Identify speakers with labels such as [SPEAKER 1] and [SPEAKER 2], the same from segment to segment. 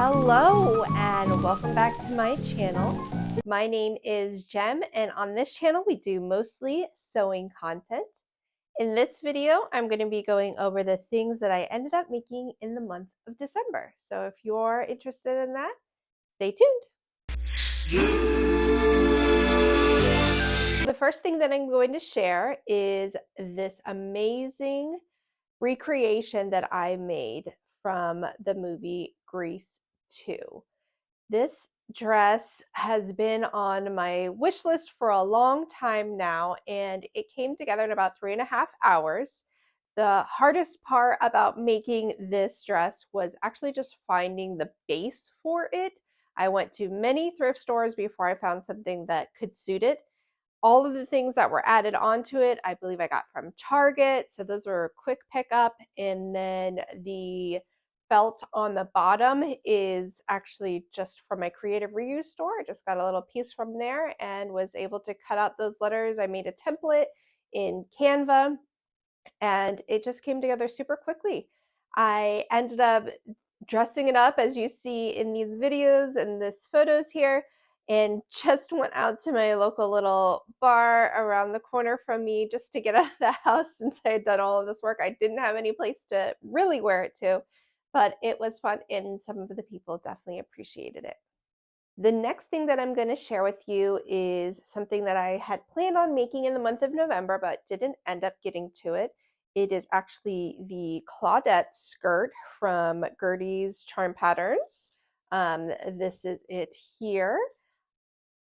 [SPEAKER 1] Hello and welcome back to my channel. My name is Jem, and on this channel we do mostly sewing content. In this video, I'm going to be going over the things that I ended up making in the month of December. So if you're interested in that, stay tuned. The first thing that I'm going to share is this amazing recreation that I made from the movie Grease 2. This dress has been on my wish list for a long time now, and it came together in about 3.5 hours. The hardest part about making this dress was actually just finding the base for it. I went to many thrift stores before I found something that could suit it. All of the things that were added onto it, I believe I got from Target, so those were a quick pickup. And then the felt on the bottom is actually just from my creative reuse store. I just got a little piece from there and was able to cut out those letters. I made a template in Canva, and it just came together super quickly. I ended up dressing it up as you see in these videos and this photos here, and just went out to my local little bar around the corner from me just to get out of the house since I had done all of this work. I didn't have any place to really wear it to, but it was fun and some of the people definitely appreciated it. The next thing that I'm going to share with you is something that I had planned on making in the month of November but didn't end up getting to it. It is actually the Clawdette skirt from Gertie's Charm Patterns. This is it here.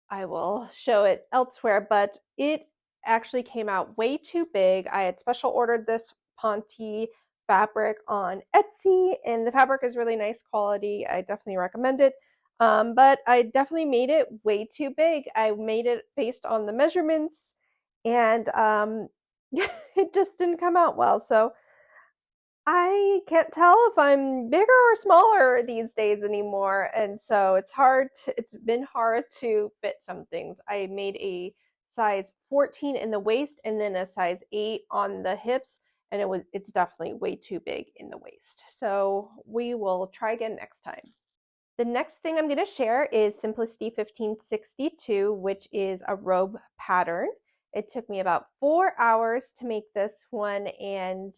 [SPEAKER 1] I will show it elsewhere, but it actually came out way too big. I had special ordered this Ponte fabric on Etsy, and the fabric is really nice quality. I definitely recommend it. But I definitely made it way too big. I made it based on the measurements, and it just didn't come out well. So I can't tell if I'm bigger or smaller these days anymore, and so it's been hard to fit some things. I made a size 14 in the waist and then a size 8 on the hips, and it's definitely way too big in the waist. So we will try again next time. The next thing I'm going to share is Simplicity 1562, which is a robe pattern. It took me about 4 hours to make this one, and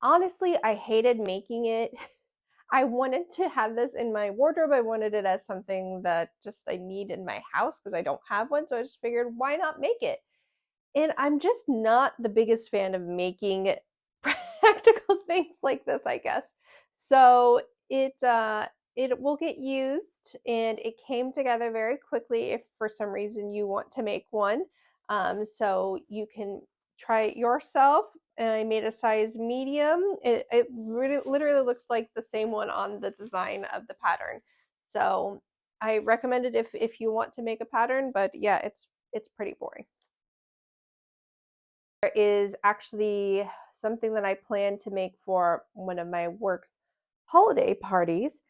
[SPEAKER 1] honestly, I hated making it. I wanted to have this in my wardrobe. I wanted it as something that just I need in my house because I don't have one. So I just figured, why not make it? And I'm just not the biggest fan of making practical things like this, I guess. So it will get used, and it came together very quickly if for some reason you want to make one. So you can try it yourself. And I made a size medium. It really literally looks like the same one on the design of the pattern. So I recommend it if you want to make a pattern, but yeah, it's pretty boring. There is actually something that I plan to make for one of my work's holiday parties,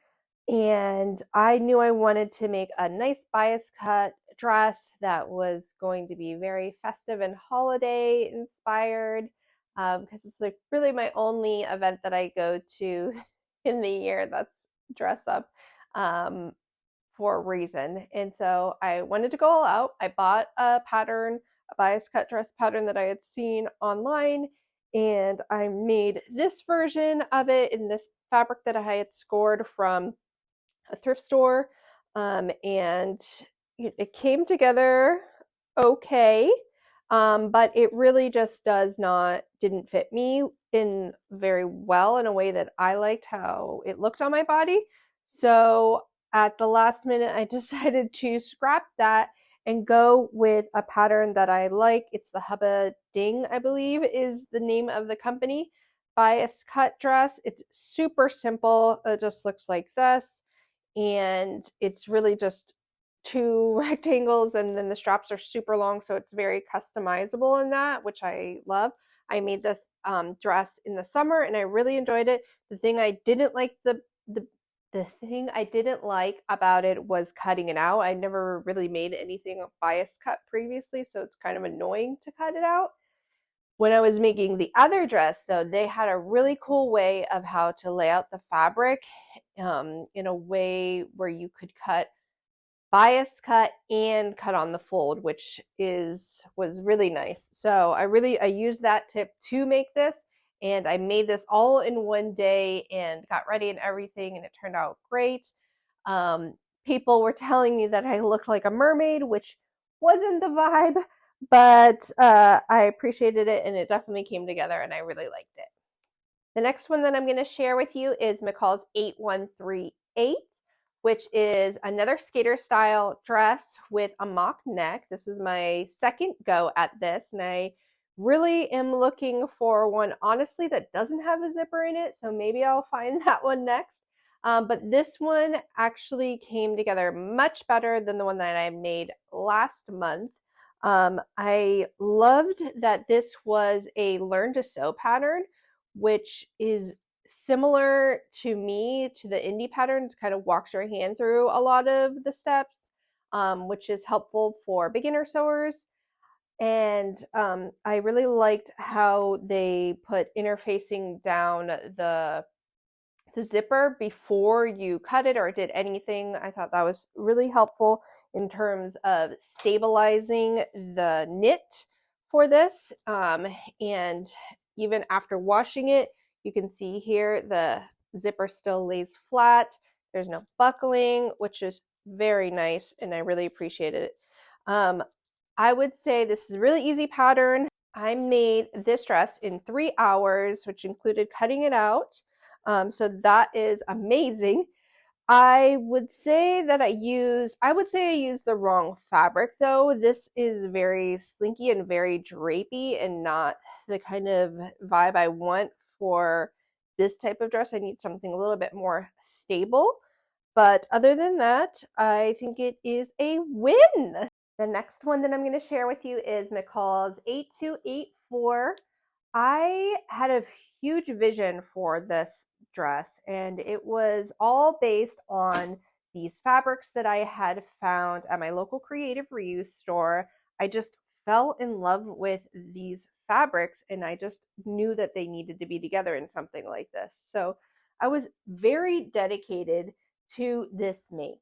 [SPEAKER 1] and I knew I wanted to make a nice bias cut dress that was going to be very festive and holiday inspired. Because it's like really my only event that I go to in the year that's dress up for a reason. And so I wanted to go all out. I bought a pattern, a bias cut dress pattern that I had seen online, and I made this version of it in this fabric that I had scored from a thrift store, and it came together okay. But it really just didn't fit me in very well in a way that I liked how it looked on my body. So at the last minute, I decided to scrap that and go with a pattern that I like. It's the 𝕬𝕬𝕟, I believe is the name of the company, bias cut dress. It's super simple. It just looks like this, and it's really just 2 rectangles, and then the straps are super long, so it's very customizable in that, which I love. I made this dress in the summer, and I really enjoyed it. The thing I didn't like about it was cutting it out. I never really made anything bias cut previously, so it's kind of annoying to cut it out. When I was making the other dress, though, they had a really cool way of how to lay out the fabric in a way where you could bias cut and cut on the fold, which was really nice. So I used that tip to make this, and I made this all in one day and got ready and everything, and it turned out great. Um, People were telling me that I looked like a mermaid, which wasn't the vibe, but I appreciated it, and it definitely came together, and I really liked it. The next one that I'm going to share with you is McCall's 8138, which is another skater style dress with a mock neck. This is my second go at this, and I really am looking for one, honestly, that doesn't have a zipper in it, so maybe I'll find that one next. But this one actually came together much better than the one that I made last month. I loved that this was a learn to sew pattern, which is similar to me to the indie patterns, kind of walks your hand through a lot of the steps, which is helpful for beginner sewers. And I really liked how they put interfacing down the zipper before you cut it or did anything. I thought that was really helpful in terms of stabilizing the knit for this. And even after washing it, you can see here the zipper still lays flat. There's no buckling, which is very nice, and I really appreciated it. I would say this is a really easy pattern. I made this dress in 3 hours, which included cutting it out. So that is amazing. I would say I used the wrong fabric though. This is very slinky and very drapey and not the kind of vibe I want for this type of dress. I need something a little bit more stable. But other than that, I think it is a win. The next one that I'm going to share with you is McCall's 8284. I had a huge vision for this dress, and it was all based on these fabrics that I had found at my local creative reuse store. I just fell in love with these fabrics, and I just knew that they needed to be together in something like this. So I was very dedicated to this make.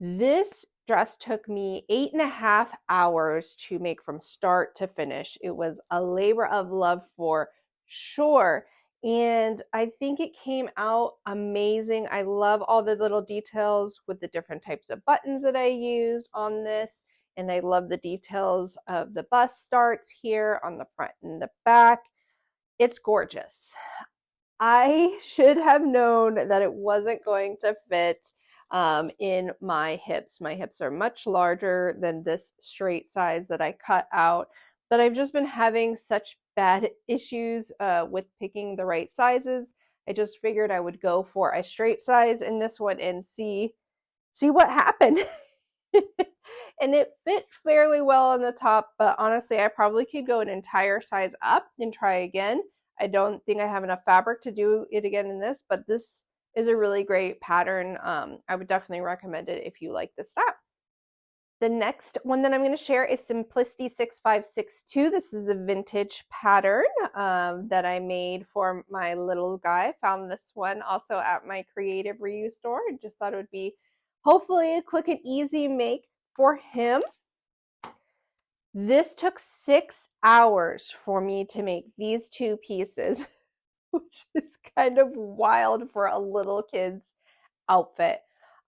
[SPEAKER 1] This dress took me 8.5 hours to make from start to finish. It was a labor of love for sure. And I think it came out amazing. I love all the little details with the different types of buttons that I used on this. And I love the details of the bust starts here on the front and the back. It's gorgeous. I should have known that it wasn't going to fit in my hips. My hips are much larger than this straight size that I cut out, but I've just been having such bad issues with picking the right sizes. I just figured I would go for a straight size in this one and see what happened. And it fit fairly well on the top, but honestly, I probably could go an entire size up and try again. I don't think I have enough fabric to do it again in this, but this is a really great pattern. I would definitely recommend it if you like this style. The next one that I'm going to share is Simplicity 6562. This is a vintage pattern that I made for my little guy. Found this one also at my creative reuse store and just thought it would be hopefully a quick and easy make for him. This took 6 hours for me to make these two pieces, which is kind of wild for a little kid's outfit.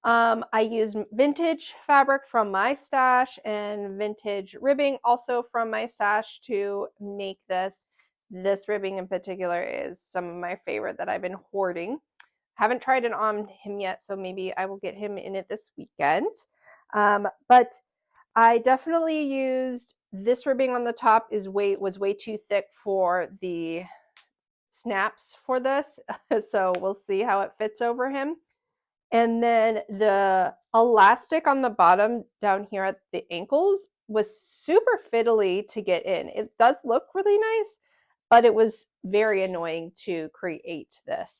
[SPEAKER 1] I used vintage fabric from my stash and vintage ribbing also from my stash to make this. This ribbing in particular is some of my favorite that I've been hoarding. Haven't tried it on him yet, so maybe I will get him in it this weekend. But I definitely used this ribbing on the top was way too thick for the snaps for this, so we'll see how it fits over him. And then the elastic on the bottom down here at the ankles was super fiddly to get in. It does look really nice, but it was very annoying to create this.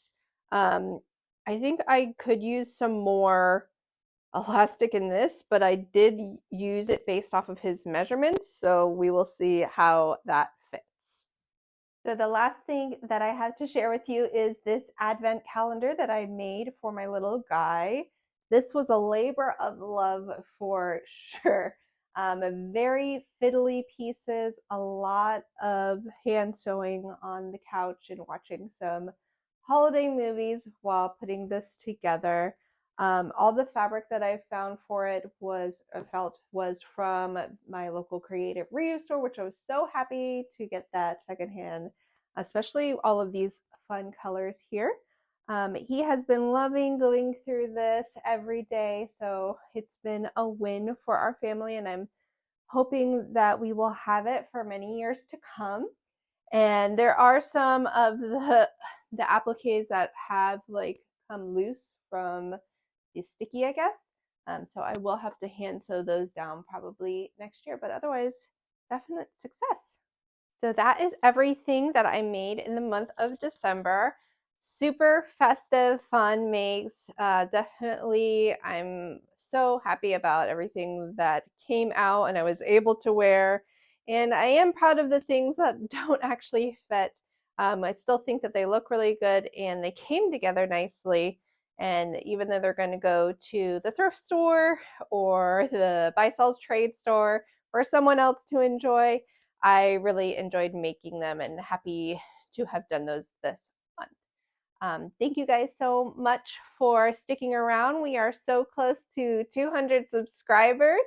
[SPEAKER 1] I think I could use some more elastic in this, but I did use it based off of his measurements, so we will see how that fits. So the last thing that I have to share with you is this advent calendar that I made for my little guy. This was a labor of love for sure. Very fiddly pieces, a lot of hand sewing on the couch and watching some holiday movies while putting this together. All the fabric that I found for it was from my local creative reuse store, which I was so happy to get that secondhand, especially all of these fun colors here. He has been loving going through this every day, so it's been a win for our family, and I'm hoping that we will have it for many years to come. And there are some of the appliques that have like come loose from the sticky, I guess. So I will have to hand sew those down probably next year, but otherwise, definite success. So that is everything that I made in the month of December. Super festive, fun makes. Definitely, I'm so happy about everything that came out and I was able to wear. And I am proud of the things that don't actually fit. I still think that they look really good and they came together nicely. And even though they're going to go to the thrift store or the buy sells trade store for someone else to enjoy, I really enjoyed making them and happy to have done those this month. Thank you guys so much for sticking around. We are so close to 200 subscribers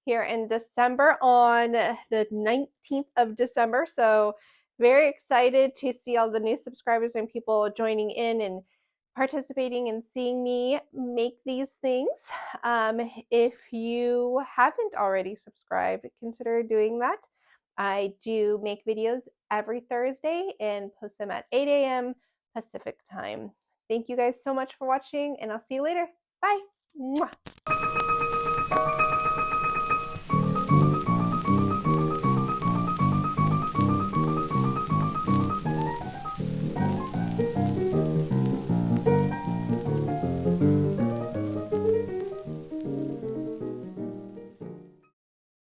[SPEAKER 1] here in December on the 19th of December. So very excited to see all the new subscribers and people joining in and participating and seeing me make these things. If you haven't already subscribed, consider doing that. I do make videos every Thursday and post them at 8 a.m. Pacific time. Thank you guys so much for watching, and I'll see you later. Bye. Mwah.